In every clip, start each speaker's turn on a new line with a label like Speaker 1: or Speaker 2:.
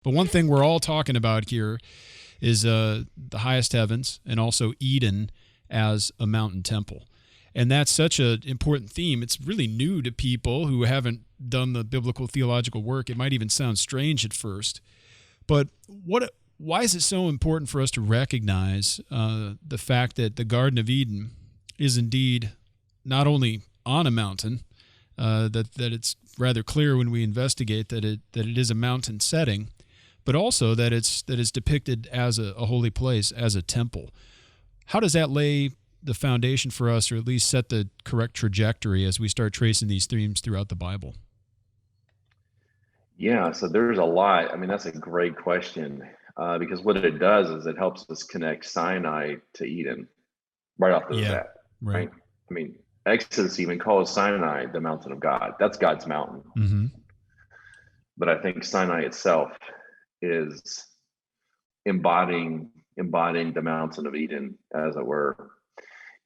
Speaker 1: But one thing we're all talking about here is the highest heavens and also Eden as a mountain temple. And that's such an important theme. It's really new to people who haven't done the biblical theological work. It might even sound strange at first. But why is it so important for us to recognize the fact that the Garden of Eden is indeed not only on a mountain, that it's rather clear when we investigate that it is a mountain setting, but also that it's depicted as a holy place, as a temple. How does that lay the foundation for us, or at least set the correct trajectory as we start tracing these themes throughout the Bible?
Speaker 2: Yeah, so there's a lot. I mean, that's a great question because what it does is it helps us connect Sinai to Eden right off the
Speaker 1: Yeah,
Speaker 2: bat,
Speaker 1: right.
Speaker 2: right? I mean, Exodus even calls Sinai the mountain of God. That's God's mountain.
Speaker 1: Mm-hmm.
Speaker 2: But I think Sinai itself is embodying the mountain of Eden, as it were.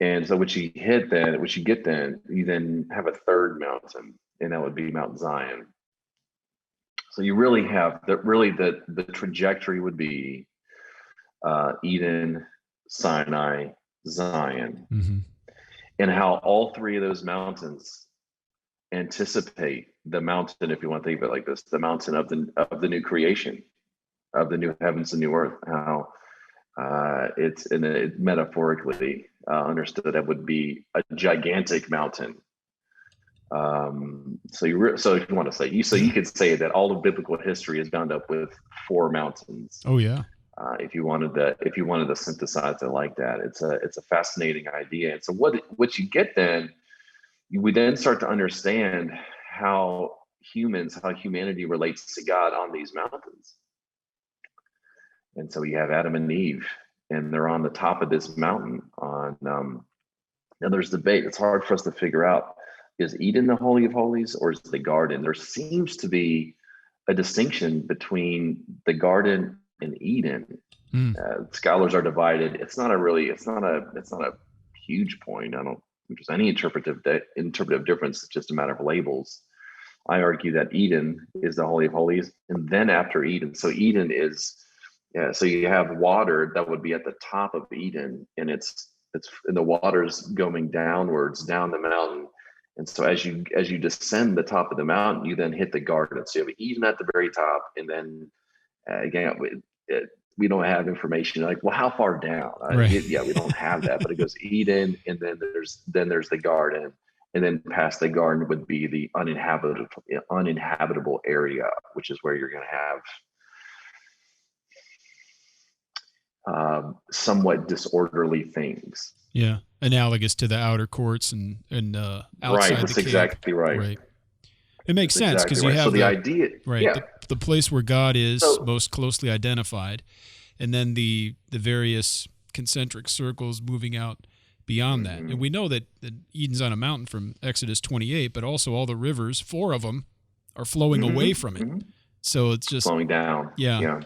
Speaker 2: And so what you get then, you then have a third mountain, and that would be Mount Zion. So you really have the trajectory would be Eden, Sinai, Zion,
Speaker 1: Mm-hmm.
Speaker 2: and how all three of those mountains anticipate the mountain, if you want to think of it like this, the mountain of the new creation, of the new heavens and new earth. How it's in it metaphorically understood that would be a gigantic mountain. So if you want to say you could say that all of biblical history is bound up with four mountains.
Speaker 1: Oh yeah.
Speaker 2: If you wanted to synthesize it like that, it's a fascinating idea. And so what you get then, we then start to understand how humanity relates to God on these mountains. And so you have Adam and Eve, and they're on the top of this mountain. Now there's debate. It's hard for us to figure out: is Eden the Holy of Holies, or is the garden? There seems to be a distinction between the garden and Eden. Scholars are divided. It's not a huge point. I don't think there's any interpretive difference. It's just a matter of labels. I argue that Eden is the Holy of Holies, and then after Eden, so Eden is, yeah. So you have water that would be at the top of Eden, and it's and the water's going downwards down the mountain. And so as you descend the top of the mountain, you then hit the garden. So you have Eden at the very top, and then again, we don't have information like, well, how far down?
Speaker 1: Right.
Speaker 2: We don't have that, but it goes Eden, and then there's the garden, and then past the garden would be the uninhabitable area, which is where you're going to have somewhat disorderly things.
Speaker 1: Yeah, analogous to the outer courts and outside
Speaker 2: right. That's
Speaker 1: the cave.
Speaker 2: Exactly right.
Speaker 1: Right. It makes
Speaker 2: That's
Speaker 1: sense because
Speaker 2: exactly
Speaker 1: you
Speaker 2: right.
Speaker 1: have
Speaker 2: So the idea,
Speaker 1: right,
Speaker 2: yeah.
Speaker 1: the place where God is most closely identified, and then the various concentric circles moving out beyond that. And we know that Eden's on a mountain from Exodus 28, but also all the rivers, 4 of them, are flowing away from it. So it's just
Speaker 2: flowing down.
Speaker 1: Yeah.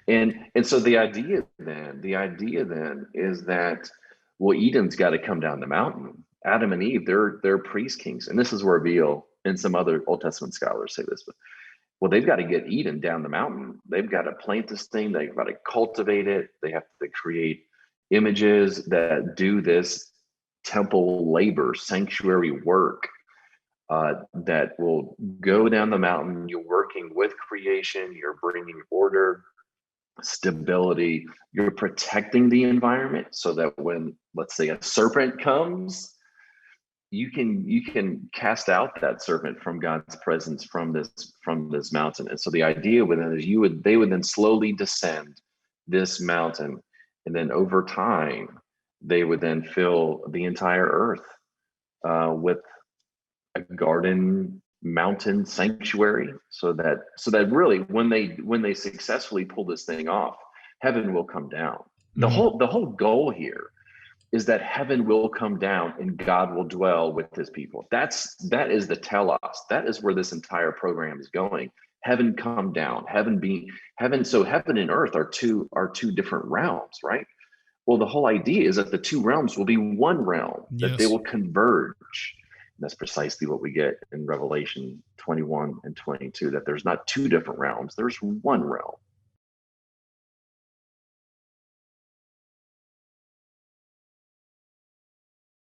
Speaker 2: And so the idea then is that, well, Eden's got to come down the mountain. Adam and Eve, they're priest kings, and this is where Beale and some other Old Testament scholars say this, but well, they've got to get Eden down the mountain. They've got to plant this thing. They've got to cultivate it. They have to create images that do this temple labor, sanctuary work that will go down the mountain. You're working with creation. You're bringing order, stability. You're protecting the environment so that when, let's say, a serpent comes, you can cast out that serpent from God's presence from this mountain. And so the idea with it is they would then slowly descend this mountain, and then over time they would then fill the entire earth with a garden mountain sanctuary, so that really when they successfully pull this thing off, heaven will come down. The whole goal here is that heaven will come down and God will dwell with his people. That is the telos. That is where this entire program is going. Heaven come down, heaven. So heaven and earth are two different realms, right? Well, the whole idea is that the two realms will be one realm, that they will converge. That's precisely what we get in Revelation 21 and 22, that there's not two different realms, there's one realm.